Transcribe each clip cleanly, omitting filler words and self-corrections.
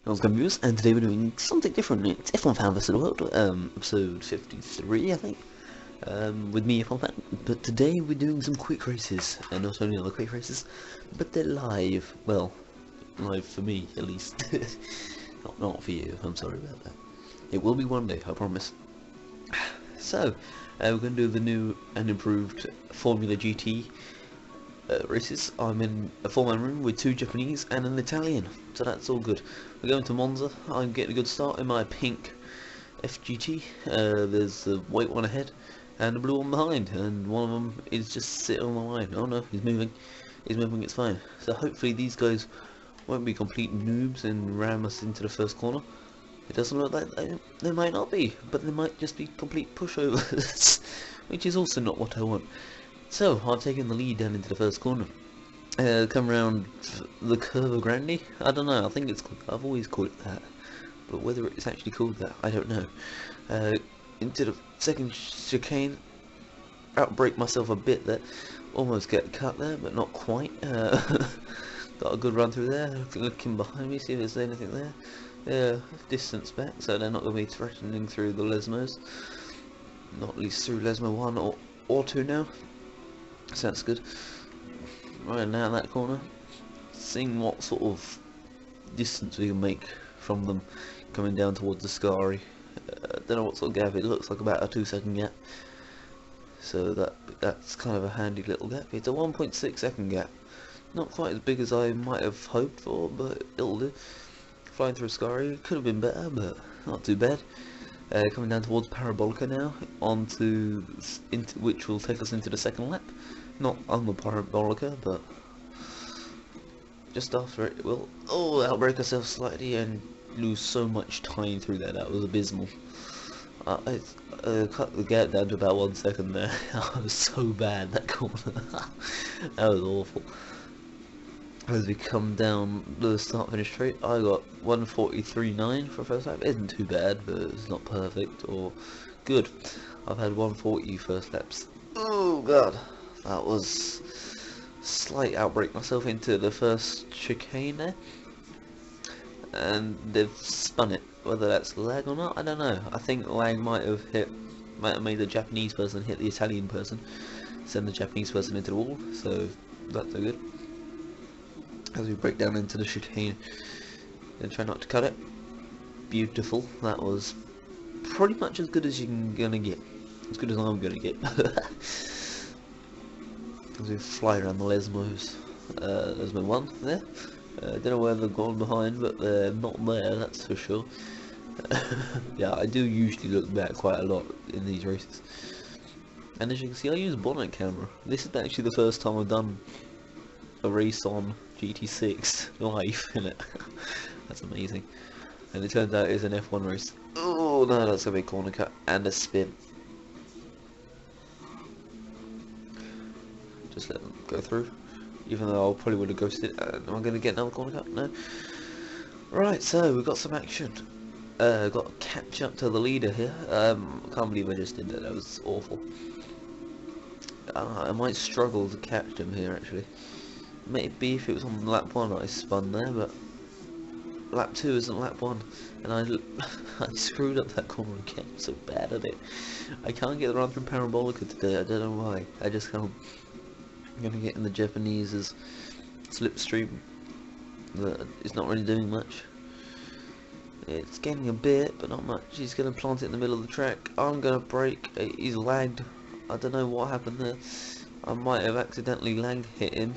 How's it going, viewers? And today we're doing something different. It's F1 Fan vs. the World, episode 53, I think, with me, F1 Fan. But today we're doing some quick races, and not only are they quick races, but they're live. Well, live for me, at least. not for you, I'm sorry about that. It will be one day, I promise. So, we're going to do the new and improved Formula GT races. I'm in a four-man room with two Japanese and an Italian, so that's all good. We're going to Monza. I'm getting a good start in my pink FGT. There's the white one ahead and the blue one behind, and one of them is just sitting on the line. Oh no, he's moving. He's moving, it's fine. So hopefully these guys won't be complete noobs and ram us into the first corner. It doesn't look like they might not be, but they might just be complete pushovers, which is also not what I want. So, I've taken the lead down into the first corner. Come around the Curva Grande? I don't know, I think it's called, I've always called it that. But whether it's actually called that, I don't know. Into the second chicane. Outbrake myself a bit there. Almost get cut there, but not quite. Got a good run through there. Looking behind me, see if there's anything there. Yeah, distance back, so they're not going to be threatening through the Lesmos. Not at least through Lesmo 1 or 2 now. So that's good. Right now that corner, seeing what sort of distance we can make from them coming down towards the Scari. Don't know what sort of gap, it looks like about a 2-second gap. So that's kind of a handy little gap. It's a 1.6 second gap. Not quite as big as I might have hoped for, but it'll do. Flying through Scari, could have been better, but not too bad. Coming down towards Parabolica now, which will take us into the second lap. Not on the Parabolica, but just after it will. Oh, outbrake ourselves slightly and lose so much time through there. That was abysmal. I cut the gap down to about 1 second there. That was so bad, that corner. That was awful. As we come down the start-finish straight, I got 1:43.9 for first lap. Isn't too bad, but it's not perfect or good. I've had 1:40 first laps. Oh god, that was slight outbreak myself into the first chicane there, and they've spun it. Whether that's lag or not, I don't know. I think lag might have made the Japanese person hit the Italian person, send the Japanese person into the wall. So that's so good. As we break down into the chicane and try not to cut it. Beautiful. That was pretty much as good as you're gonna get. As good as I'm gonna get. As we fly around the Lesmos. Lesmo 1 there. Don't know where they've gone behind, but they're not there, that's for sure. Yeah, I do usually look back quite a lot in these races. And as you can see, I use a bonnet camera. This is actually the first time I've done a race on GT6 live in it. That's amazing. And it turns out it's an F1 race. Oh no, that's gonna be a corner cut and a spin. Just let them go through. Even though I probably would have ghosted. Am I gonna get another corner cut? No. Right, so we've got some action. Got to catch up to the leader here. Can't believe I just did that. That was awful. I might struggle to catch him here actually. Maybe if it was on lap 1 I spun there, but lap 2 isn't lap 1, and I screwed up that corner again. I'm so bad at it. I can't get the run from Parabolica today, I don't know why. I just can't. I'm gonna get in the Japanese's slipstream. It's not really doing much. It's getting a bit, but not much. He's gonna plant it in the middle of the track. I'm gonna brake. He's lagged. I don't know what happened there. I might have accidentally lag hit him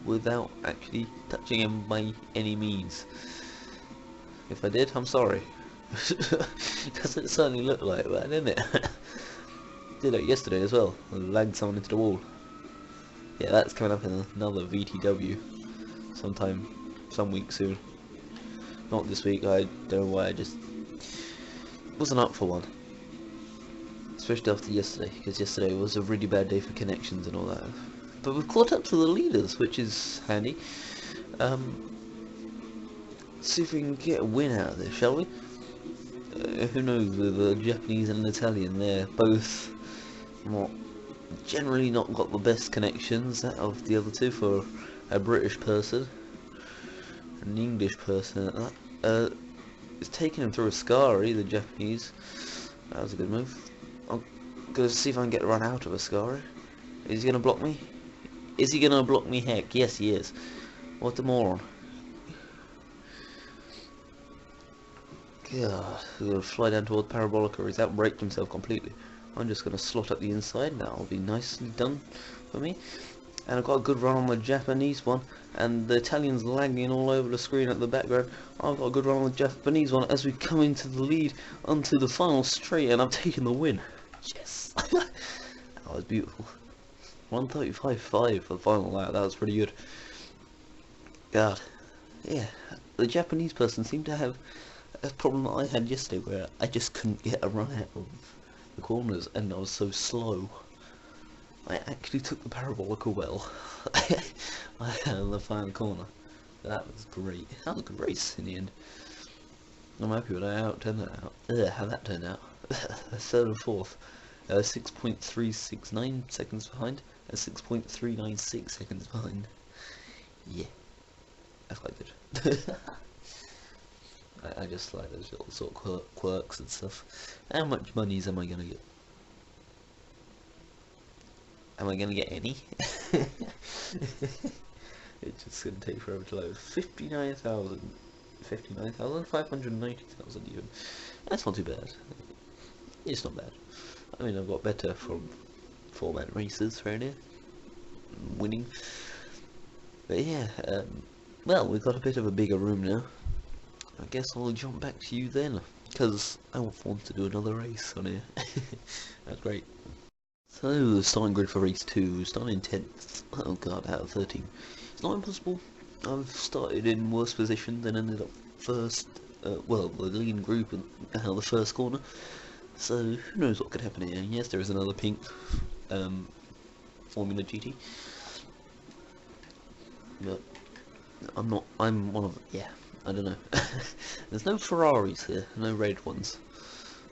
without actually touching him by any means. If I did, I'm sorry. Doesn't certainly look like that, doesn't it? Did it yesterday as well. I lagged someone into the wall. Yeah, that's coming up in another VTW some week soon. Not this week. I don't know why. I just wasn't up for one. Especially after yesterday, because yesterday was a really bad day for connections and all that. But we've caught up to the leaders, which is handy. See if we can get a win out of this, shall we? Who knows, with the Japanese and Italian, they're both generally not got the best connections out of the other two for a British person. An English person at that. It's taking him through a Scari, the Japanese. That was a good move. I'm gonna see if I can get run out of a Scari. Is he gonna block me? Is he gonna block me? Heck, yes he is. What a moron. God, he's gonna fly down toward Parabolica. He's outbraked himself completely. I'm just gonna slot up the inside. That'll be nicely done for me. And I've got a good run on the Japanese one, and the Italian's lagging all over the screen at the background. I've got a good run on the Japanese one as we come into the lead onto the final straight, and I'm taking the win. Yes! That was beautiful. 1:35.5 for the final lap. That was pretty good. God, yeah, the Japanese person seemed to have a problem that I had yesterday, where I just couldn't get a run out of the corners, and I was so slow. I actually took the Parabolica well. I had the final corner. That was great. That was a good race in the end. I'm happy with how that turned out. Third and fourth. 6.369 seconds behind, and 6.396 seconds behind. Yeah. That's quite good. I just like those little sort of quirks and stuff. How much monies am I gonna get? Am I gonna get any? It's just gonna take forever to load. 59,590,000 even. That's not too bad. It's not bad. I mean, I've got better from format races around here. Winning. But yeah, well, we've got a bit of a bigger room now. I guess I'll jump back to you then, because I want to do another race on here. That's great. So, the starting grid for race 2, starting in 10th, oh god, out of 13. It's not impossible. I've started in worse position, then ended up first, well, the leading group in the first corner. So, who knows what could happen here. Yes, there is another pink Formula GT. But, I'm one of, yeah, I don't know. There's no Ferraris here, no red ones.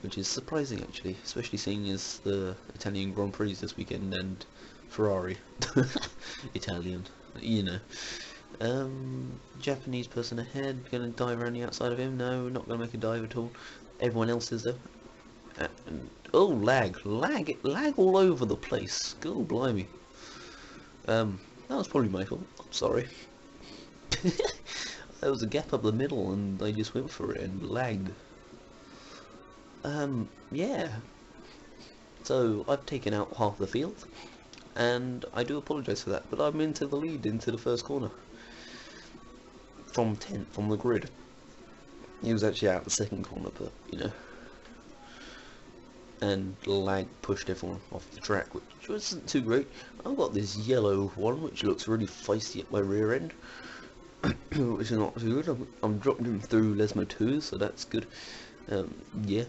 Which is surprising actually, especially seeing as the Italian Grand Prix this weekend and Ferrari. Italian, you know. Japanese person ahead, gonna dive around the outside of him. No, not gonna make a dive at all. Everyone else is though. Oh, lag all over the place. God blimey. That was probably my fault. I'm sorry. There was a gap up the middle and I just went for it and lagged. Yeah. So, I've taken out half the field, and I do apologise for that, but I'm into the lead, into the first corner. From 10th, from the grid. He was actually out the second corner, but, you know. And lag pushed everyone off the track, which wasn't too great. I've got this yellow one, which looks really feisty at my rear end. Which is not too good. I'm dropping him through Lesmo 2, so that's good. Yeah.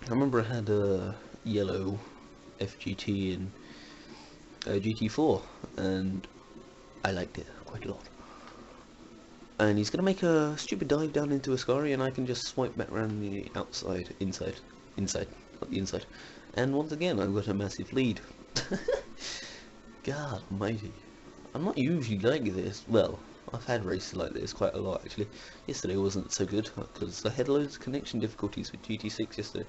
I remember I had a yellow FGT in GT4, and I liked it quite a lot. And he's going to make a stupid dive down into a Scari, and I can just swipe back around the outside, inside, not the inside. And once again, I've got a massive lead. God almighty. I'm not usually like this. Well, I've had races like this quite a lot actually. Yesterday wasn't so good because I had loads of connection difficulties with GT6 yesterday,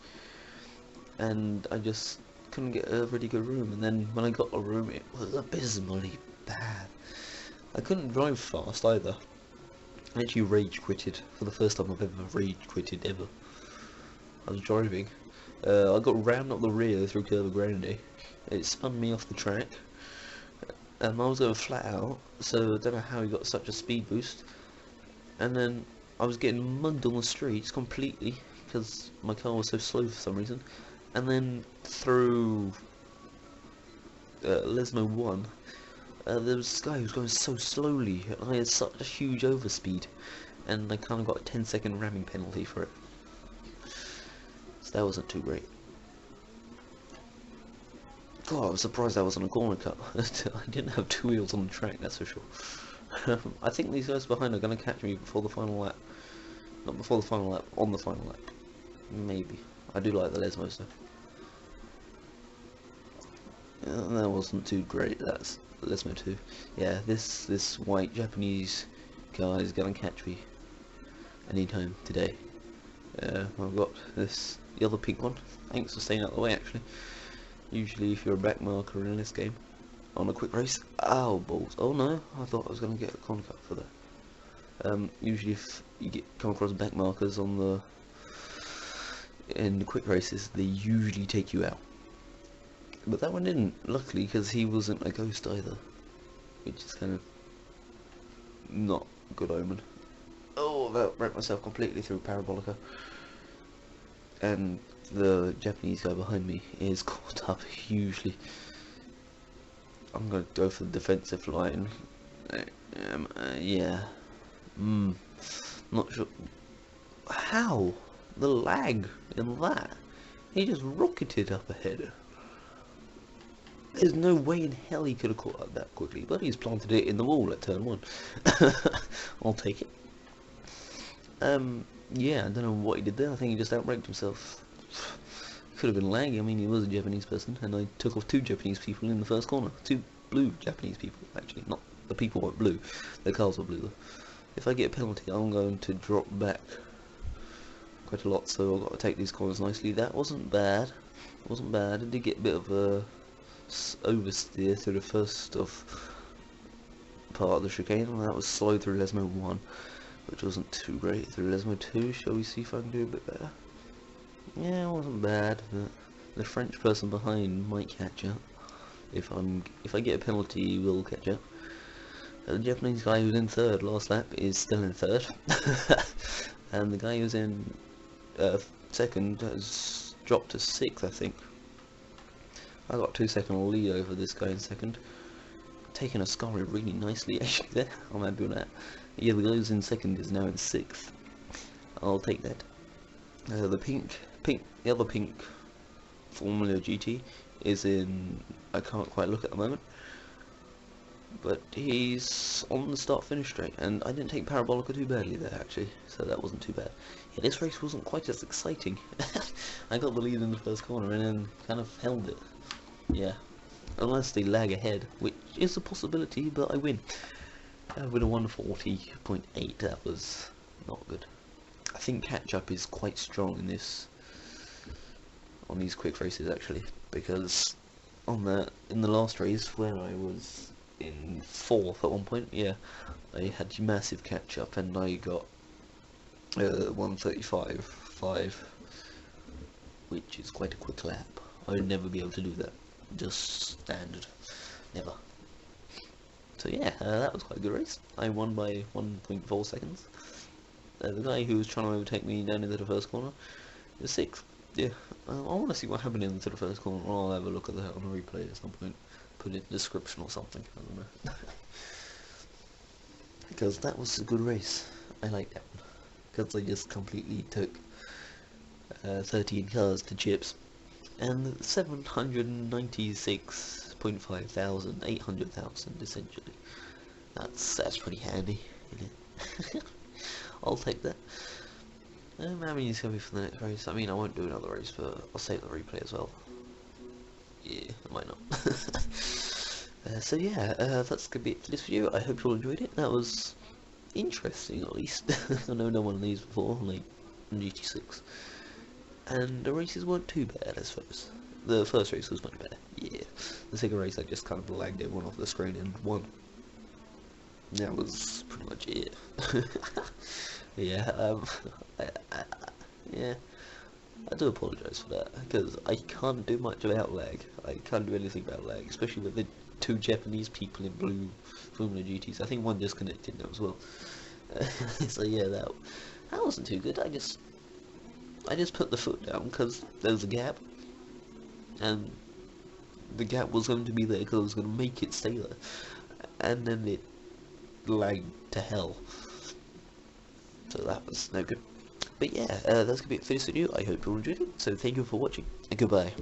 and I just couldn't get a really good room. And then when I got a room, it was abysmally bad. I couldn't drive fast either. I actually rage quitted for the first time I've ever rage quitted ever. I was driving. I got rammed up the rear through Curva Grande. It spun me off the track. I was going flat out, so I don't know how he got such a speed boost. And then I was getting mugged on the streets completely because my car was so slow for some reason. And then through Lesmo 1, there was this guy who was going so slowly, and I had such a huge overspeed, and I kind of got a 10-second ramming penalty for it. So that wasn't too great. God, I was surprised I wasn't a corner cut. I didn't have two wheels on the track, that's for sure. I think these guys behind are going to catch me before the final lap. Not before the final lap, on the final lap. Maybe. I do like the Lesmos though. That wasn't too great, that's Lesmo 2. Yeah, this white Japanese guy is going to catch me anytime today. I've got the other pink one. Thanks for staying out of the way, actually. Usually if you're a back marker in this game, on a quick race, ow balls, oh no, I thought I was going to get a con cut for that. Usually if you come across back markers in the quick races, they usually take you out. But that one didn't, luckily, because he wasn't a ghost either, which is kind of not a good omen. Oh, that wrecked myself completely through Parabolica. And the Japanese guy behind me is caught up hugely. I'm going to go for the defensive line. Yeah. Not sure. How? The lag in that. He just rocketed up ahead. There's no way in hell he could have caught up that quickly, but he's planted it in the wall at turn 1. I'll take it. Yeah, I don't know what he did there. I think he just outbraked himself. Could have been laggy. I mean, he was a Japanese person, and I took off 2 Japanese people in the first corner. 2 blue Japanese people, actually. Not the people weren't blue. The cars were blue though. If I get a penalty, I'm going to drop back quite a lot, so I've got to take these corners nicely. That wasn't bad. It wasn't bad. I did get a bit of a oversteer through the first part of the chicane, and that was slow through Lesmo 1, which wasn't too great. Through Lesmo 2, shall we see if I can do a bit better? Yeah, it wasn't bad, but the French person behind might catch up. If I get a penalty, he will catch up. The Japanese guy who's in 3rd last lap is still in 3rd, and the guy who's in 2nd has dropped to 6th, I think. I got 2-second lead over this guy in 2nd. Taking a scar really nicely actually there. I'm happy with that. Yeah, the guy who's in 2nd is now in 6th. I'll take that. The other pink Formula GT is in, I can't quite look at the moment, but he's on the start-finish straight, and I didn't take Parabolica too badly there actually, so that wasn't too bad. Yeah, this race wasn't quite as exciting. I got the lead in the first corner and then kind of held it. Yeah, unless they lag ahead, which is a possibility, but I win. With a 140.8, that was not good. I think catch-up is quite strong in on these quick races actually, because in the last race where I was in 4th at one point, yeah, I had massive catch-up and I got 135.5, which is quite a quick lap. I would never be able to do that, just standard, never. So yeah, that was quite a good race. I won by 1.4 seconds. The guy who was trying to overtake me down into the first corner is 6th. Yeah, I want to see what happened into the first corner. I'll have a look at that on a replay at some point. Put it in the description or something, I don't know. Because that was a good race. I like that one. Because I just completely took 13 cars to chips. And 796.5 thousand, 800,000 essentially. That's pretty handy, isn't it? I'll take that. How many is going to be for the next race? I mean, I won't do another race, but I'll save the replay as well. Yeah, I might not. So yeah, that's going to be it for this video. I hope you all enjoyed it. That was interesting, at least. I know no one of these before, like GT6. And the races weren't too bad, I suppose. The first race was much better, yeah. The second race I just kind of lagged everyone off the screen and won. That was pretty much it. Yeah, yeah, I do apologise for that, because I can't do much about lag. I can't do anything about lag, especially with the 2 Japanese people in blue Formula GTs. I think one disconnected now as well. So yeah, that wasn't too good. I just put the foot down because there was a gap, and the gap was going to be there because I was going to make it stay there, and then it lagged to hell. So that was no good. But yeah, that's going to be it for this video. I hope you all enjoyed it, so thank you for watching, and goodbye.